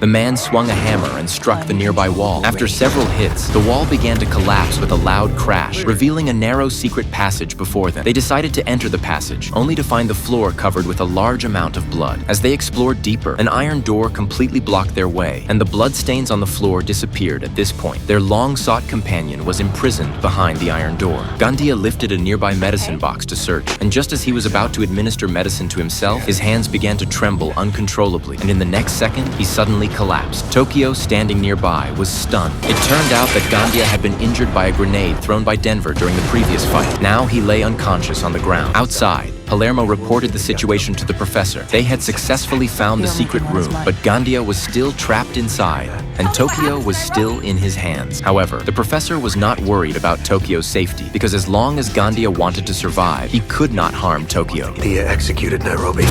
The man swung a hammer and struck the nearby wall. After several hits, the wall began to collapse with a loud crash, revealing a narrow secret passage before them. They decided to enter the passage, only to find the floor covered with a large amount of blood. As they explored deeper, an iron door completely blocked their way, and the bloodstains on the floor disappeared at this point. Their long-sought companion was imprisoned behind the iron door. Gandia lifted a nearby medicine box to search, and just as he was about to administer medicine to himself, his hands began to tremble uncontrollably, and in the next second, he suddenly collapsed. Tokyo, standing nearby, was stunned. It turned out that Gandia had been injured by a grenade thrown by Denver during the previous fight. Now he lay unconscious on the ground. Outside, Palermo reported the situation to the professor. They had successfully found the secret room, but Gandia was still trapped inside, and Tokyo was still in his hands. However, the professor was not worried about Tokyo's safety, because as long as Gandia wanted to survive, he could not harm Tokyo. Dia executed Nairobi.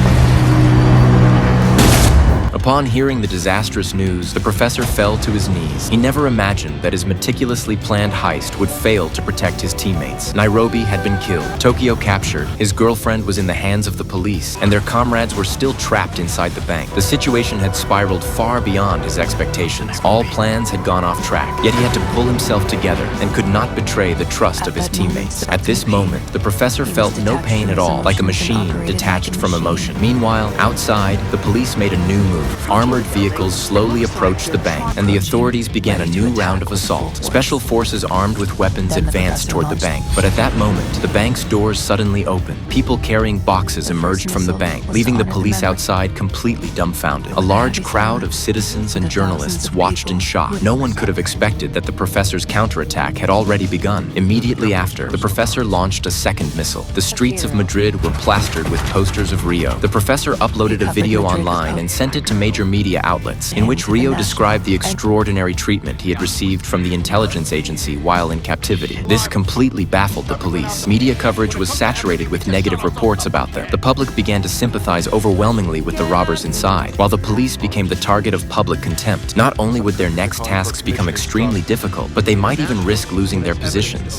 Upon hearing the disastrous news, the professor fell to his knees. He never imagined that his meticulously planned heist would fail to protect his teammates. Nairobi had been killed, Tokyo captured, his girlfriend was in the hands of the police, and their comrades were still trapped inside the bank. The situation had spiraled far beyond his expectations. All plans had gone off track, yet he had to pull himself together and could not betray the trust of his teammates. At this moment, the professor felt no pain at all, like a machine detached from emotion. Meanwhile, outside, the police made a new move. Armored vehicles slowly approached the bank, and the authorities began a new round of assault. Special forces armed with weapons advanced toward the bank, but at that moment, the bank's doors suddenly opened. People carrying boxes emerged from the bank, leaving the police outside completely dumbfounded. A large crowd of citizens and journalists watched in shock. No one could have expected that the professor's counterattack had already begun. Immediately after, the professor launched a second missile. The streets of Madrid were plastered with posters of Rio. The professor uploaded a video online and sent it to major media outlets, in which Rio described the extraordinary treatment he had received from the intelligence agency while in captivity. This completely baffled the police. Media coverage was saturated with negative reports about them. The public began to sympathize overwhelmingly with the robbers inside, while the police became the target of public contempt. Not only would their next tasks become extremely difficult, but they might even risk losing their positions.